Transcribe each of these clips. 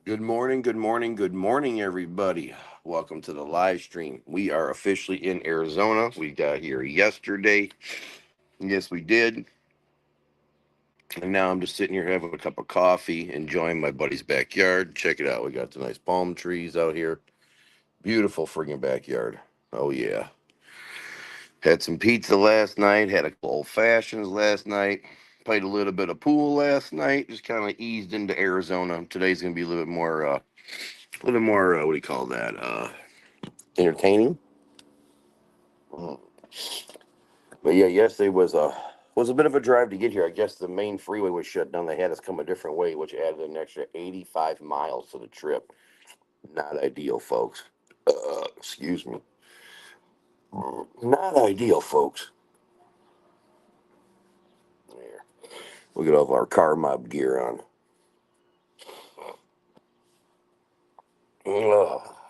Good morning, good morning, good morning, everybody. Welcome to the live stream. We are officially in Arizona. We got here yesterday. Yes, we did. And now I'm just sitting here having a cup of coffee, enjoying my buddy's backyard. Check it out. We got the nice palm trees out here. Beautiful friggin' backyard. Oh, yeah. Had some pizza last night, had a couple old fashions last night. Played a little bit of pool last night. Just kind of eased into Arizona. Today's gonna be a little bit more. What do you call that? Entertaining. Mm. But yeah, yesterday was a bit of a drive to get here. I guess the main freeway was shut down. They had us come a different way, which added an extra 85 miles to the trip. Not ideal, folks. Excuse me. Not ideal, folks. There. We got all of our car mob gear on.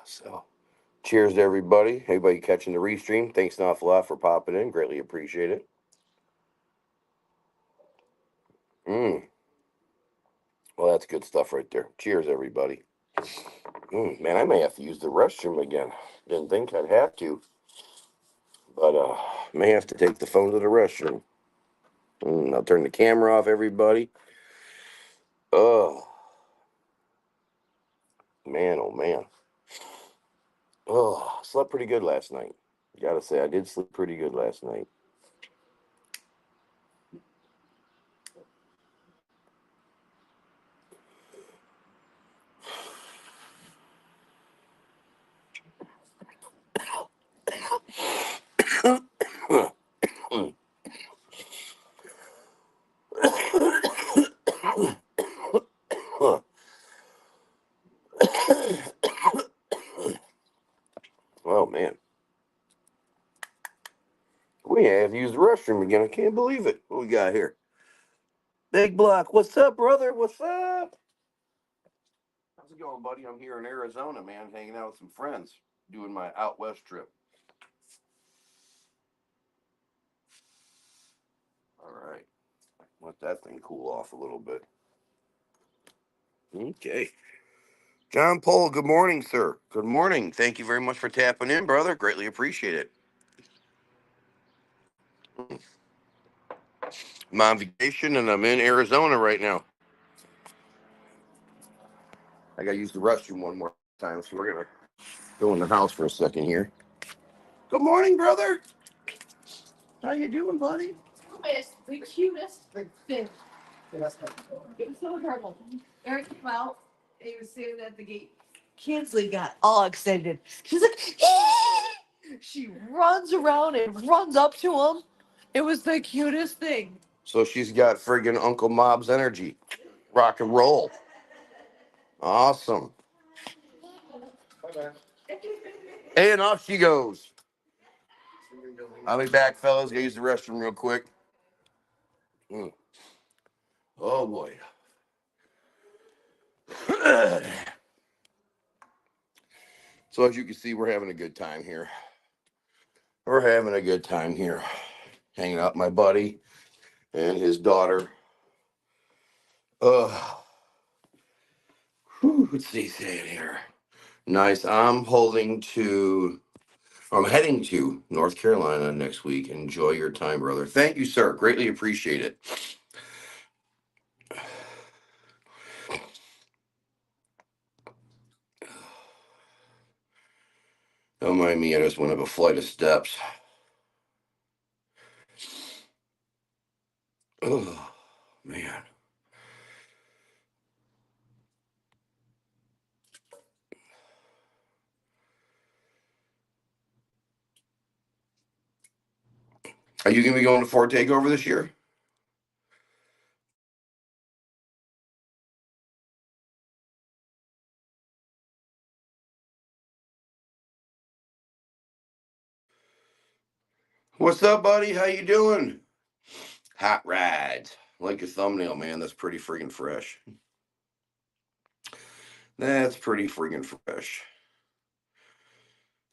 So, cheers to everybody. Everybody catching the restream. Thanks an awful lot for popping in. Greatly appreciate it. Mm. Well, that's good stuff right there. Cheers, everybody. Man, I may have to use the restroom again. Didn't think I'd have to, but may have to take the phone to the restroom. I'll turn the camera off, everybody. Oh man, oh man. Oh, slept pretty good last night. Gotta say, I did sleep pretty good last night. Oh man, we have to use the restroom again. I can't believe it. What we got here? Big Block, what's up, brother? What's up? How's it going, buddy? I'm here in Arizona, man, hanging out with some friends, doing my out west trip. All right, let that thing cool off a little bit. Okay. John Paul, good morning, sir. Good morning. Thank you very much for tapping in, brother. Greatly appreciate it. I'm on vacation and I'm in Arizona right now. I got to use the restroom one more time, so we're going to go in the house for a second here. Good morning, brother. How you doing, buddy? It's the cutest thing. It was so adorable. Eric came out. He was standing at the gate. Kinsley got all excited. She's like, she runs around and runs up to him. It was the cutest thing. So she's got friggin' Uncle Mob's energy. Rock and roll. Awesome. And off she goes. I'll be back, fellas. Gotta use the restroom real quick. Mm. Oh boy. So as you can see, we're having a good time here. We're having a good time here. Hanging out with my buddy and his daughter. Uh, let's see, say it here. Nice. I'm heading to North Carolina next week. Enjoy your time, brother. Thank you, sir. Greatly appreciate it. Don't mind me, I just went up a flight of steps. Oh, man. Are you going to be going to Ford Takeover this year? What's up, buddy? How you doing? Hot rides. Like your thumbnail, man. That's pretty freaking fresh. That's pretty freaking fresh.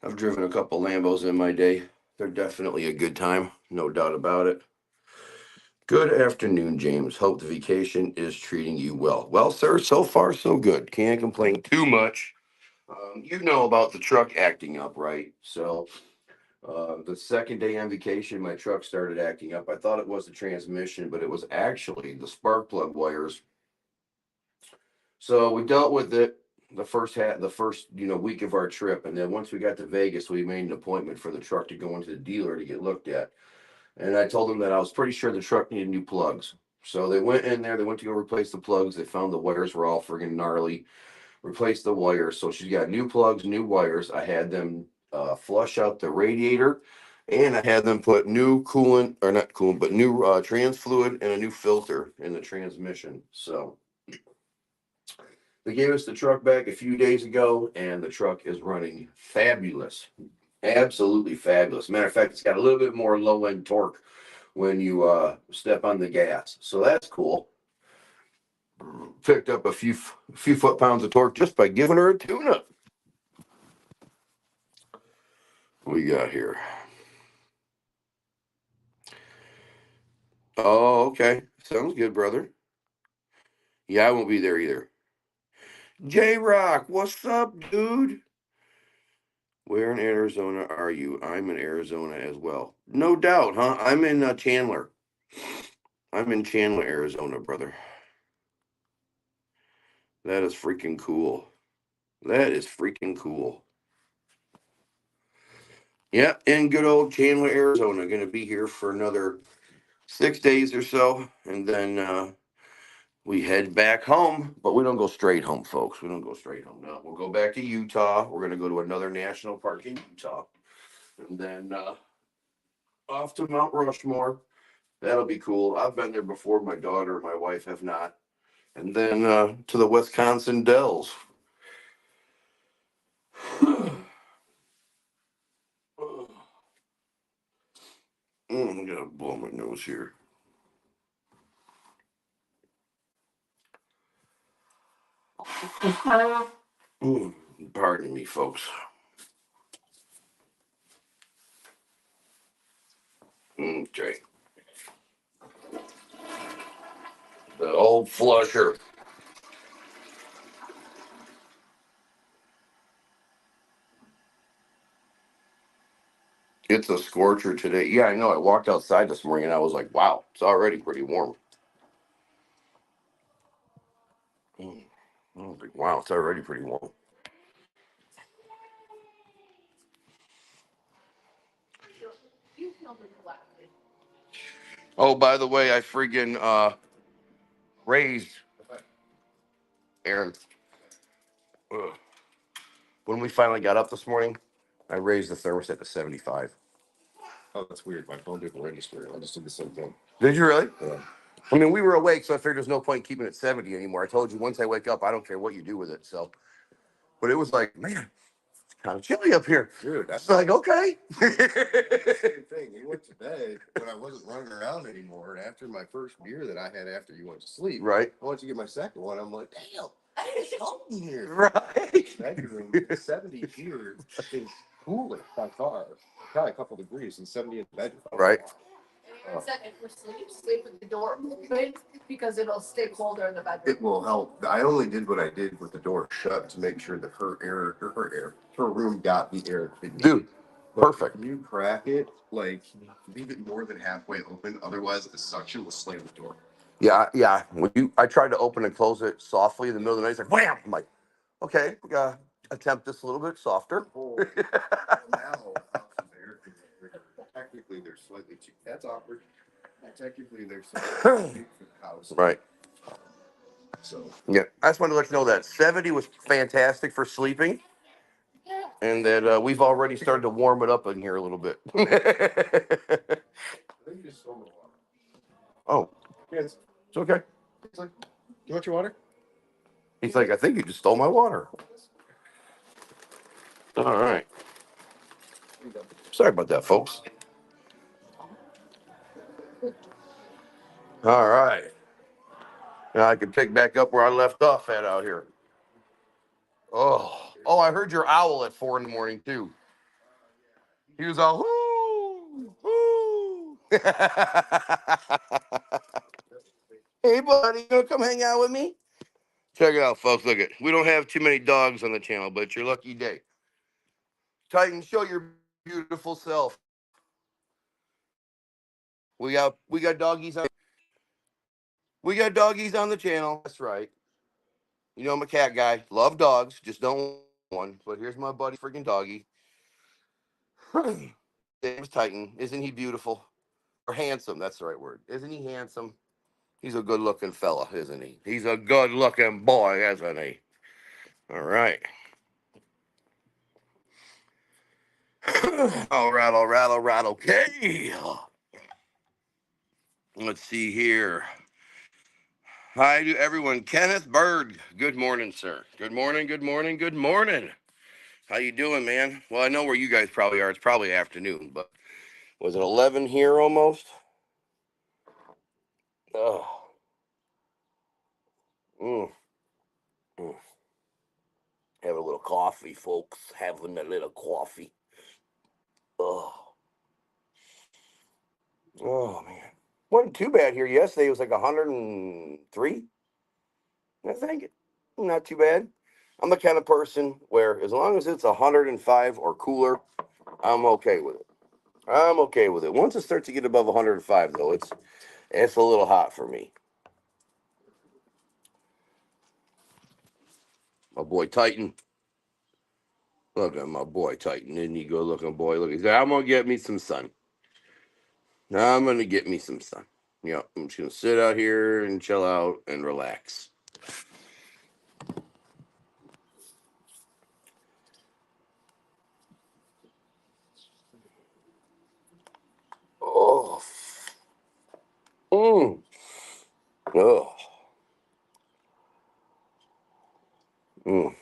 I've driven a couple Lambos in my day. They're definitely a good time, no doubt about it. Good afternoon, James. Hope the vacation is treating you well. Well, sir, so far so good. Can't complain too much. You know about the truck acting up, right? So the second day on vacation, my truck started acting up. I thought it was the transmission, but it was actually the spark plug wires. So we dealt with it the first week of our trip, and then once we got to Vegas, we made an appointment for the truck to go into the dealer to get looked at. And I told them that I was pretty sure the truck needed new plugs. So they went in there, they went to go replace the plugs. They found the wires were all friggin' gnarly. Replaced the wires. So she's got new plugs, new wires. I had them flush out the radiator, and I had them put new coolant, or not coolant, but new trans fluid and a new filter in the transmission. So they gave us the truck back a few days ago, and the truck is running fabulous. Absolutely fabulous. Matter of fact, it's got a little bit more low end torque when you step on the gas. So that's cool. Picked up a few foot-pounds of torque just by giving her a tune-up. What we got here? Oh, okay. Sounds good, brother. Yeah, I won't be there either. J-Rock, what's up, dude? Where in Arizona are you? I'm in Arizona as well. No doubt, huh? I'm in Chandler. I'm in Chandler, Arizona, brother. That is freaking cool. That is freaking cool. Yeah, in good old Chandler, Arizona. Going to be here for another 6 days or so, and then we head back home. But we don't go straight home, folks. We don't go straight home. No, we'll go back to Utah. We're going to go to another national park in Utah, and then off to Mount Rushmore. That'll be cool. I've been there before. My daughter and my wife have not. And then to the Wisconsin Dells. I gotta blow my nose here. Pardon me, folks. Okay. The old flusher. It's a scorcher today. Yeah, I know. I walked outside this morning and I was like, wow, it's already pretty warm. I was like, wow, it's already pretty warm. Oh, by the way, I friggin' raised Aaron. When we finally got up this morning, I raised the thermostat to 75. Oh, that's weird. My phone didn't register. I just did the same thing. Did you really? Yeah. I mean, we were awake, so I figured there's no point keeping it 70 anymore. I told you once I wake up, I don't care what you do with it. So, but it was like, man, it's kind of chilly up here. Dude, It's like, okay. the same thing. You went to bed when I wasn't running around anymore. And after my first beer that I had after you went to sleep, Right. I went to get my second one. I'm like, damn, it's cold in here. Right. Bedroom, 70 here is cooling by far. Probably a couple degrees and 70 in the bedroom. Right. Second for sleep with the door open because it'll stay colder in the bedroom. It will help. I only did what I did with the door shut to make sure that her room got the air it needed. Dude, But perfect. if you crack it, like leave it more than halfway open. Otherwise, the suction will slam the door. Yeah. I tried to open and close it softly in the middle of the night. It's like, wham! I'm like, okay, we gotta attempt this a little bit softer. Now, technically, they're slightly too. That's awkward. Technically, they're slightly too big for the house. Right. So Yeah, I just wanted to let you know that 70 was fantastic for sleeping, and that we've already started to warm it up in here a little bit. I think you just stole my water. Oh, Yes. it's okay. It's like, you want your water? He's like, I think you just stole my water. All right. Sorry about that, folks. All right. Now I can pick back up where I left off at out here. Oh, I heard your owl at 4 in the morning too. He was all whoo, whoo. Hey, buddy, you gonna come hang out with me? Check it out, folks. Look it. We don't have too many dogs on the channel, but it's your lucky day. Titan, show your beautiful self. We got doggies on. We got doggies on the channel. That's right. You know I'm a cat guy. Love dogs, just don't want one. But here's my buddy, freaking doggy. His name's Titan. Isn't he beautiful? Or handsome? That's the right word. Isn't he handsome? He's a good-looking fella, isn't he? He's a good-looking boy, isn't he? All right. All right, all right, all right. Okay. Let's see here. Hi to everyone. Kenneth Berg. Good morning, sir. Good morning. Good morning. Good morning. How you doing, man? Well, I know where you guys probably are. It's probably afternoon, but was it 11 here almost? Oh. Mm. Mm. Have a little coffee, folks. Having a little coffee. Oh. Oh man. Wasn't too bad here yesterday. It was like 103. I think. Not too bad. I'm the kind of person where as long as it's 105 or cooler, I'm okay with it. I'm okay with it. Once it starts to get above 105 though, it's a little hot for me. My boy Titan. Look at my boy Titan. Isn't he good looking boy? Look, he's like, I'm gonna get me some sun. I'm gonna get me some sun. Yeah, I'm just gonna sit out here and chill out and relax. Oh. Mm. Oh. Mm.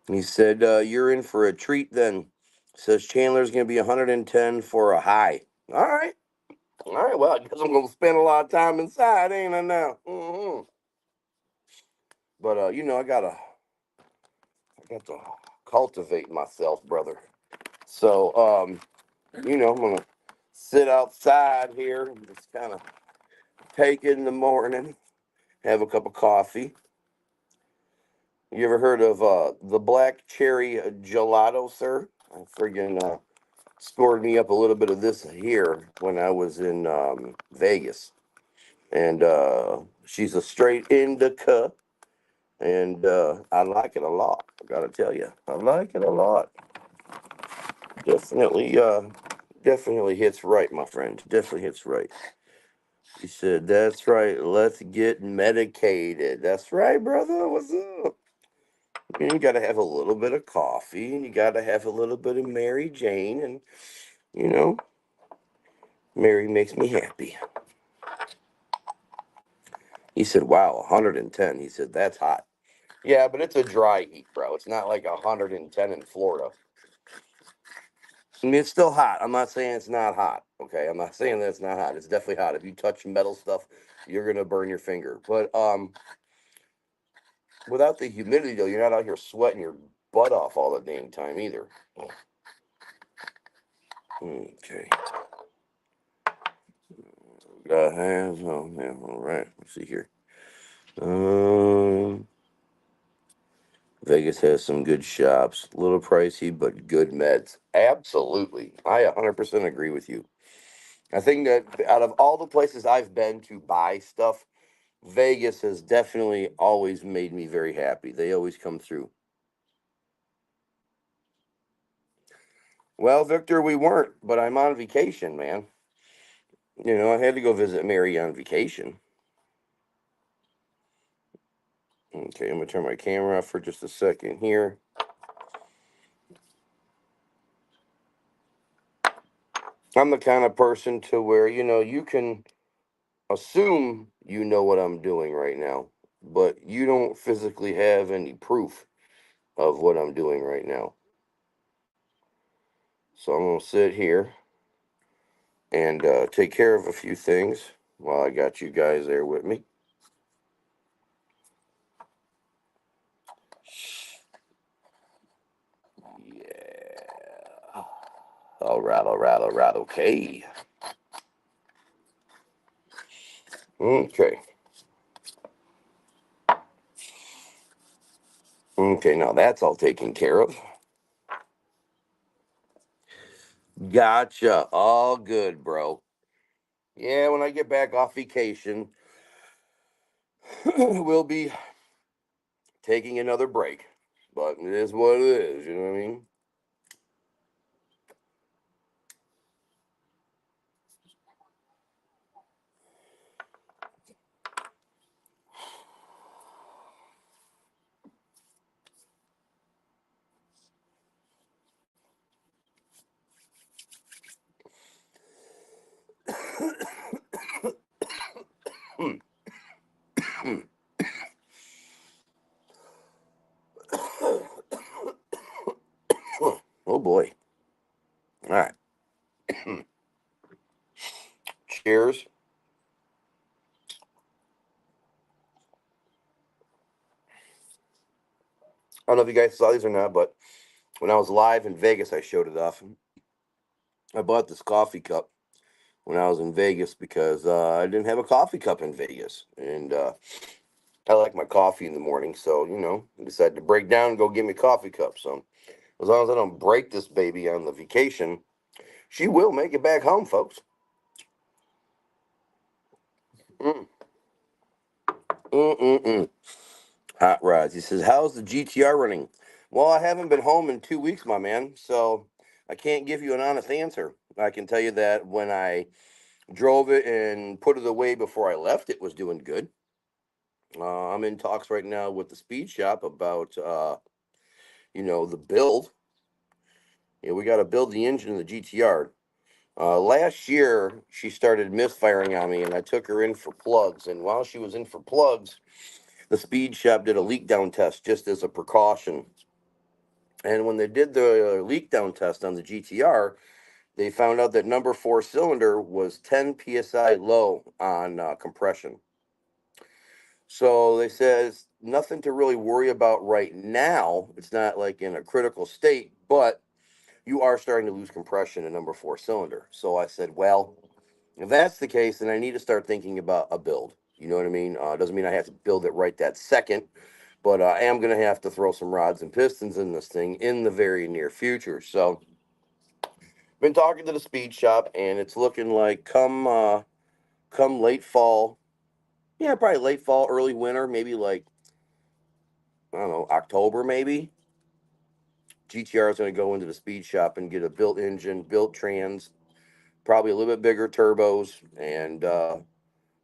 He said, you're in for a treat then. Says Chandler's going to be 110 for a high. All right. All right. Well, I guess I'm going to spend a lot of time inside, ain't I now? Mm-hmm. But, I got to cultivate myself, brother. So, I'm going to sit outside here and just kind of take it in the morning, have a cup of coffee. You ever heard of the black cherry gelato, sir? I friggin' scored me up a little bit of this here when I was in Vegas. And she's a straight indica. And I like it a lot. I gotta tell you, I like it a lot. Definitely, definitely hits right, my friend. Definitely hits right. He said, "That's right. Let's get medicated." That's right, brother. What's up? You gotta have a little bit of coffee, and you gotta have a little bit of Mary Jane, and you know, Mary makes me happy. He said, "Wow, 110." He said, "That's hot." Yeah, but it's a dry heat, bro. It's not like 110 in Florida. I mean, it's still hot. I'm not saying it's not hot. Okay, I'm not saying that it's not hot. It's definitely hot. If you touch metal stuff, you're gonna burn your finger. But without the humidity, though, you're not out here sweating your butt off all the dang time either. Okay. Oh, yeah, all right. Let's see here. Um, Vegas has some good shops. A little pricey, but good meds. Absolutely. I 100% agree with you. I think that out of all the places I've been to buy stuff, Vegas has definitely always made me very happy. They always come through. Well, Victor, we weren't, but I'm on vacation, man. I had to go visit Mary on vacation. Okay, I'm gonna turn my camera off for just a second here. I'm the kind of person to where, you can assume you know what I'm doing right now, but you don't physically have any proof of what I'm doing right now. So I'm going to sit here and take care of a few things while I got you guys there with me. Yeah. All right, all right, all right. Okay. Okay. Okay, now that's all taken care of. Gotcha. All good, bro. Yeah, when I get back off vacation, we'll be taking another break. But it is what it is, you know what I mean? Oh boy. All right. Cheers. I don't know if you guys saw these or not, but when I was live in Vegas, I showed it off. I bought this coffee cup when I was in Vegas because I didn't have a coffee cup in Vegas. And I like my coffee in the morning. So, I decided to break down and go get me a coffee cup. So, as long as I don't break this baby on the vacation, she will make it back home, folks. Mm, mm, mm. Hot Rods. He says, "How's the GTR running?" Well, I haven't been home in 2 weeks, my man. So I can't give you an honest answer. I can tell you that when I drove it and put it away before I left, it was doing good. I'm in talks right now with the speed shop about, the build. We got to build the engine in the GTR. Last year, she started misfiring on me, and I took her in for plugs. And while she was in for plugs, the speed shop did a leak down test just as a precaution. And when they did the leak down test on the GTR, they found out that number 4 cylinder was 10 psi low on compression. So they said it's nothing to really worry about right now. It's not like in a critical state, but you are starting to lose compression in number 4 cylinder. So I said, well, if that's the case, then I need to start thinking about a build. You know what I mean? Doesn't mean I have to build it right that second, but I am going to have to throw some rods and pistons in this thing in the very near future. So, been talking to the speed shop, and it's looking like come late fall, yeah, probably late fall, early winter, maybe like I don't know, October maybe. GTR is going to go into the speed shop and get a built engine, built trans, probably a little bit bigger turbos, and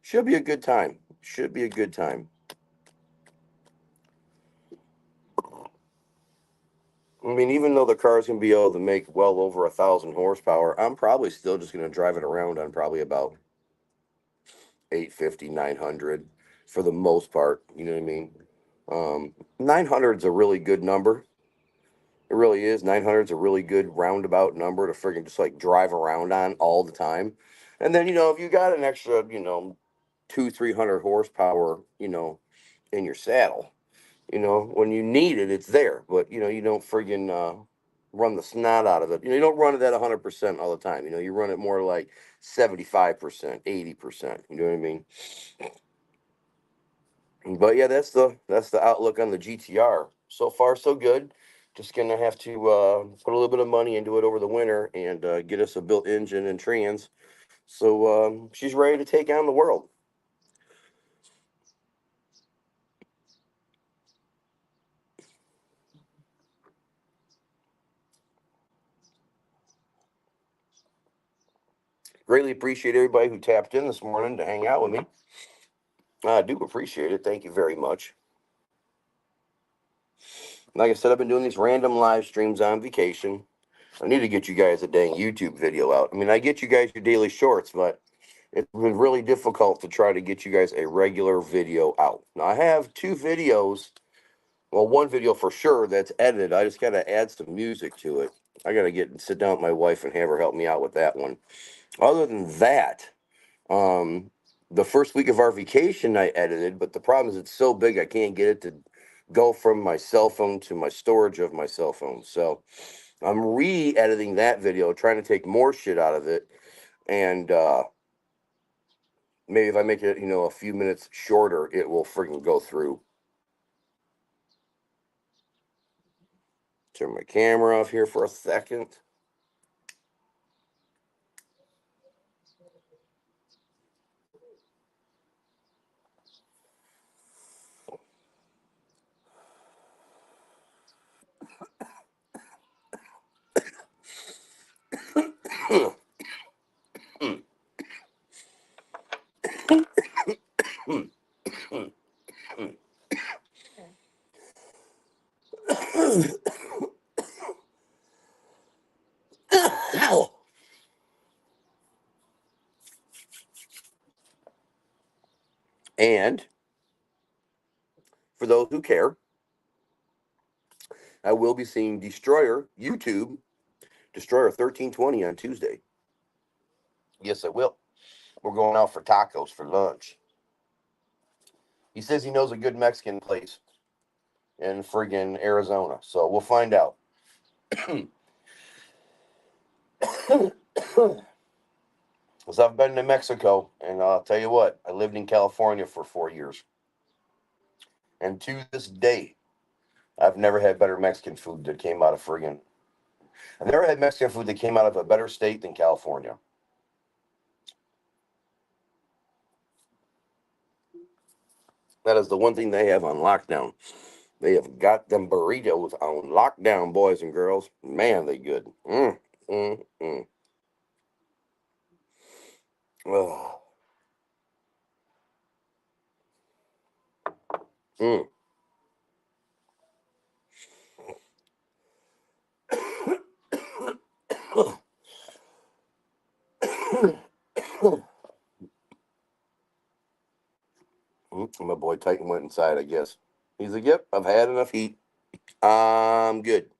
should be a good time. Should be a good time. I mean, even though the car's gonna be able to make well over 1,000 horsepower, I'm probably still just gonna drive it around on probably about 850, 900 for the most part. You know what I mean? 900 is a really good number. It really is. 900 is a really good roundabout number to friggin' just like drive around on all the time. And then, if you got an extra, 300 horsepower, in your saddle, when you need it, it's there. But you don't friggin' run the snot out of it. You don't run it at 100% all the time. You run it more like 75%, 80%. You know what I mean? But yeah, that's the outlook on the GTR. So far, so good. Just gonna have to put a little bit of money into it over the winter and get us a built engine and trans. So she's ready to take on the world. Greatly appreciate everybody who tapped in this morning to hang out with me. I do appreciate it. Thank you very much. Like I said, I've been doing these random live streams on vacation. I need to get you guys a dang YouTube video out. I mean, I get you guys your daily shorts, but it's been really difficult to try to get you guys a regular video out. Now, I have 2 videos. Well, one video for sure that's edited. I just got to add some music to it. I got to sit down with my wife and have her help me out with that one. Other than that, um, the first week of our vacation I edited, but the problem is it's so big I can't get it to go from my cell phone to my storage of my cell phone. So I'm re-editing that video, trying to take more shit out of it, and maybe if I make it, a few minutes shorter, it will freaking go through. Turn my camera off here for a second. And for those who care, I will be seeing Destroyer YouTube, Destroyer 1320 on Tuesday. Yes, I will. We're going out for tacos for lunch. He says he knows a good Mexican place in friggin' Arizona, so we'll find out. Because I've been to Mexico, and I'll tell you what, I lived in California for 4 years. And to this day, I've never had better Mexican food that came out of friggin'. I've never had Mexican food that came out of a better state than California. That is the one thing they have on lockdown. They have got them burritos on lockdown, boys and girls. Man, they good. Mm, mm, mm. Oh. Mm. My boy Titan went inside, I guess. He's like, yep, I've had enough heat. I'm good.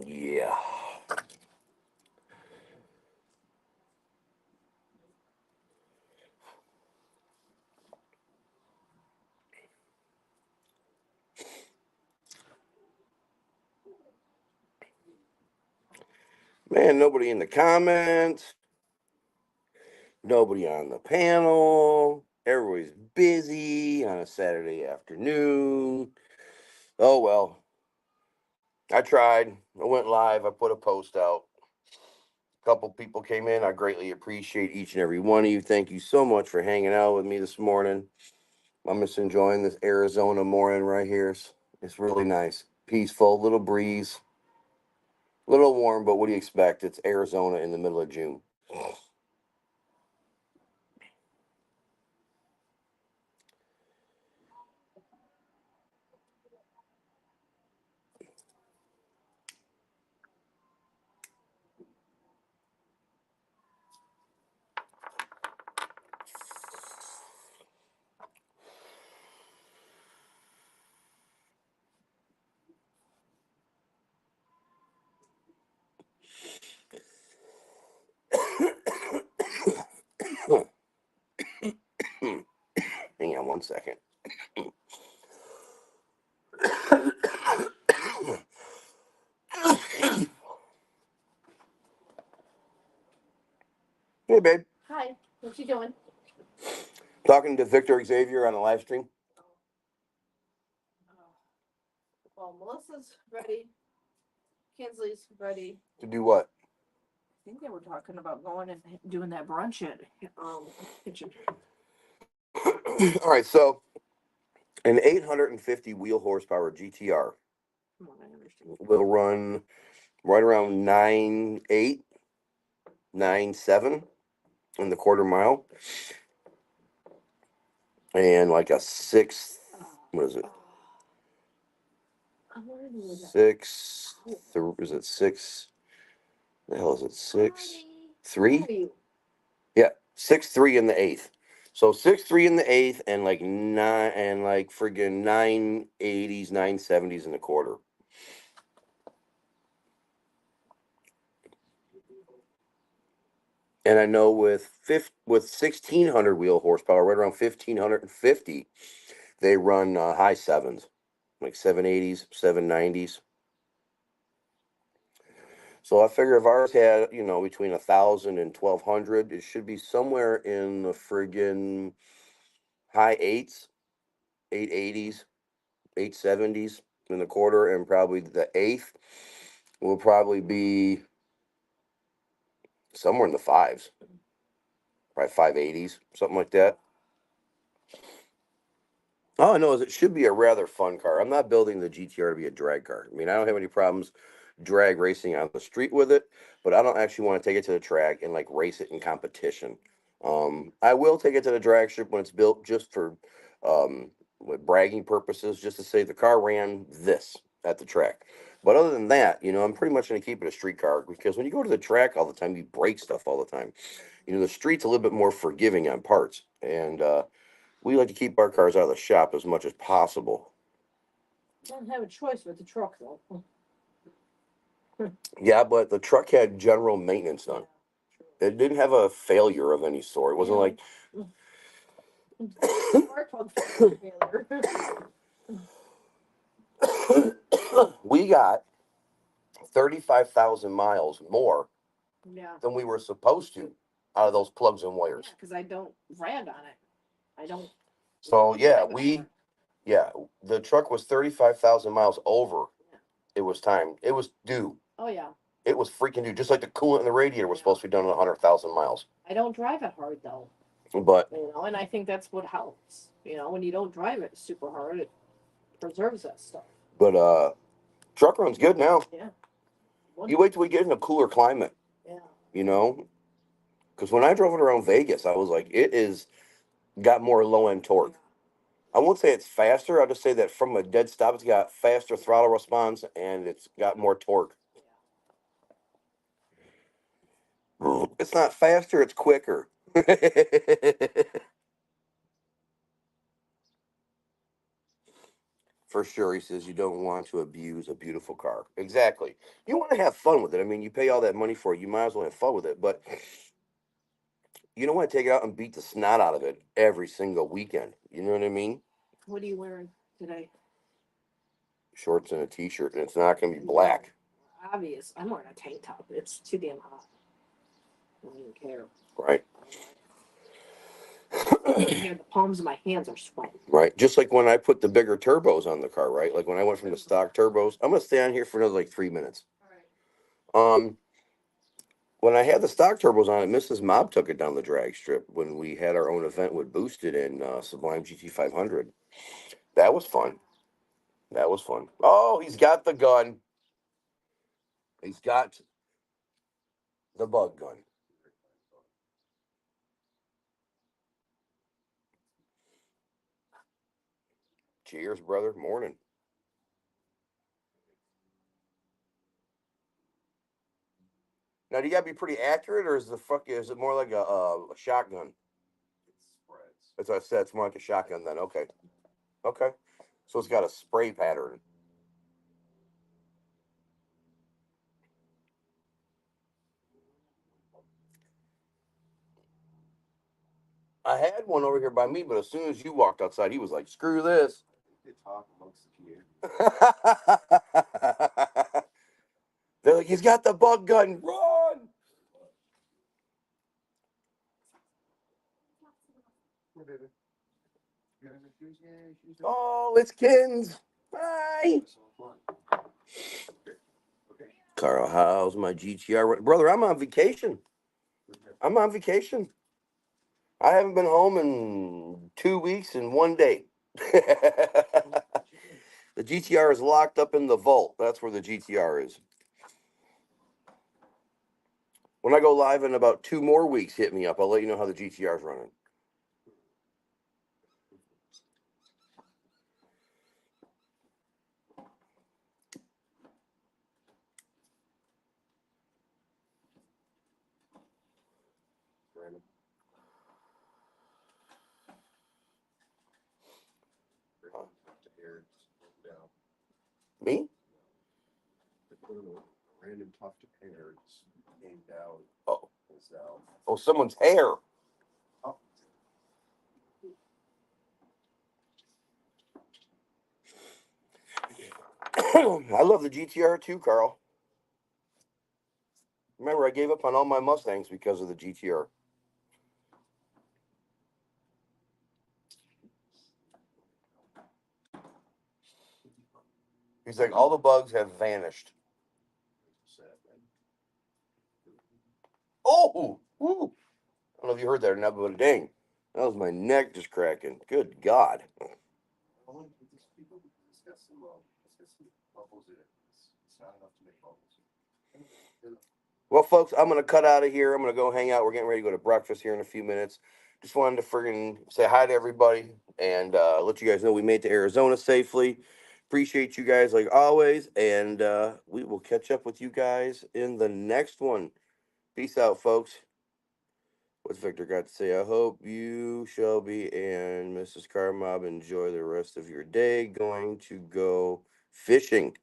Yeah. Man, nobody in the comments. Nobody on the panel. Everybody's busy on a Saturday afternoon. Oh, well. I tried. I went live. I put a post out. A couple people came in. I greatly appreciate each and every one of you. Thank you so much for hanging out with me this morning. I'm just enjoying this Arizona morning right here. It's really nice. Peaceful, little breeze. A little warm, but what do you expect? It's Arizona in the middle of June. Hang on one second. Hey, babe. Hi, what you doing? Talking to Victor Xavier on a live stream. Well, Melissa's ready. Kinsley's ready. To do what? I think they were talking about going and doing that brunch at kitchen. All right, so an 850 wheel horsepower GTR Come on, I understand. will run right around 9.8, 9.7 in the quarter mile, and like a six. What is it? Six. Is it six? The hell is it? 6.3? Yeah, 6.3 in the eighth. So 6.3 in the eighth, and like nine, and like friggin' 9.80s, 9.70s in the quarter. And I know with 1,600 wheel horsepower, right around 1,550, they run high sevens. like 780s, 790s. So I figure if ours had, you know, between 1,000 and 1,200, it should be somewhere in the friggin' high eights, 880s, 870s in the quarter, and probably the eighth will probably be somewhere in the fives, probably 580s, something like that. All I know is it should be a rather fun car. I'm not building the GTR to be a drag car. I mean, I don't have any problems drag racing on the street with it, but I don't actually want to take it to the track and like race it in competition. I will take it to the drag strip when it's built just for with bragging purposes, just to say the car ran this at the track. But other than that, you know, I'm pretty much going to keep it a street car because when you go to the track all the time, you break stuff all the time. You know, the street's a little bit more forgiving on parts, and we like to keep our cars out of the shop as much as possible. Don't have a choice with the truck though. Yeah, but the truck had general maintenance done. It didn't have a failure of any sort. It wasn't like we got 35,000 miles more Yeah. than we were supposed to out of those plugs and Yeah, wires. because I don't brand on it. I don't. So yeah, the truck was 35,000 miles over. It was time. It was due. Oh yeah. It was freaking due. Just like the coolant in the radiator was supposed to be done at 100,000 miles. I don't drive it hard though. But You know, and I think that's what helps. You know, when you don't drive it super hard, it preserves that stuff. but truck runs good now. Yeah. You wait till we get in a cooler climate. Yeah. You know, because when I drove it around Vegas, I was like, it is got more low end torque. I won't say it's faster. I'll just say that from a dead stop, it's got faster throttle response and it's got more torque. It's not faster, it's quicker. For sure, he says you don't want to abuse a beautiful car. Exactly. You want to have fun with it. I mean, you pay all that money for it, you might as well have fun with it. But you don't want to take it out and beat the snot out of it every single weekend. You know what I mean? What are you wearing today? Shorts and a t-shirt, and it's not going to be black. Obvious. I'm wearing a tank top. It's too damn hot. I don't even care. Right. The palms of my hands are sweating. Right. Just like when I put the bigger turbos on the car, right? Like when I went from the stock turbos, I'm gonna stay on here for another like 3 minutes. When I had the stock turbos on it, Mrs. Mob took it down the drag strip when we had our own event with Boosted in Sublime GT 500. That was fun. That was fun. Oh, he's got the gun. He's got the bug gun. Cheers, brother. Morning. Now, do you gotta be pretty accurate, or is it more like a shotgun? It spreads. That's what I said. It's more like a shotgun then. Okay. Okay. So it's got a spray pattern. I had one over here by me, but as soon as you walked outside, he was like, "Screw this." They talk amongst the community. They're like, "He's got the bug gun. Run!" Oh, it's Kins. Hi. Carl, how's my GTR? Brother, I'm on vacation. I'm on vacation. I haven't been home in 2 weeks and 1 day. The GTR is locked up in the vault. That's where the GTR is. When I go live in about 2 more weeks, hit me up. I'll let you know how the GTR is running. Me? Random tuft of hair came down. Oh. Oh, someone's hair. Oh. I love the GTR too, Carl. Remember, I gave up on all my Mustangs because of the GTR. He's like, all the bugs have vanished. Oh, woo. I don't know if you heard that or not, but dang, that was my neck just cracking. Good God. Well, folks, I'm gonna cut out of here. I'm gonna go hang out. We're getting ready to go to breakfast here in a few minutes. Just wanted to friggin' say hi to everybody and let you guys know we made it to Arizona safely. Appreciate you guys like always, and we will catch up with you guys in the next one. Peace out, folks. What's Victor got to say? I hope you, Shelby, and Mrs. Carmob enjoy the rest of your day. Going to go fishing.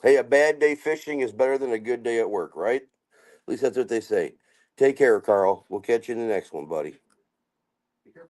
Hey, a bad day fishing is better than a good day at work, right? At least that's what they say. Take care, Carl. We'll catch you in the next one, buddy.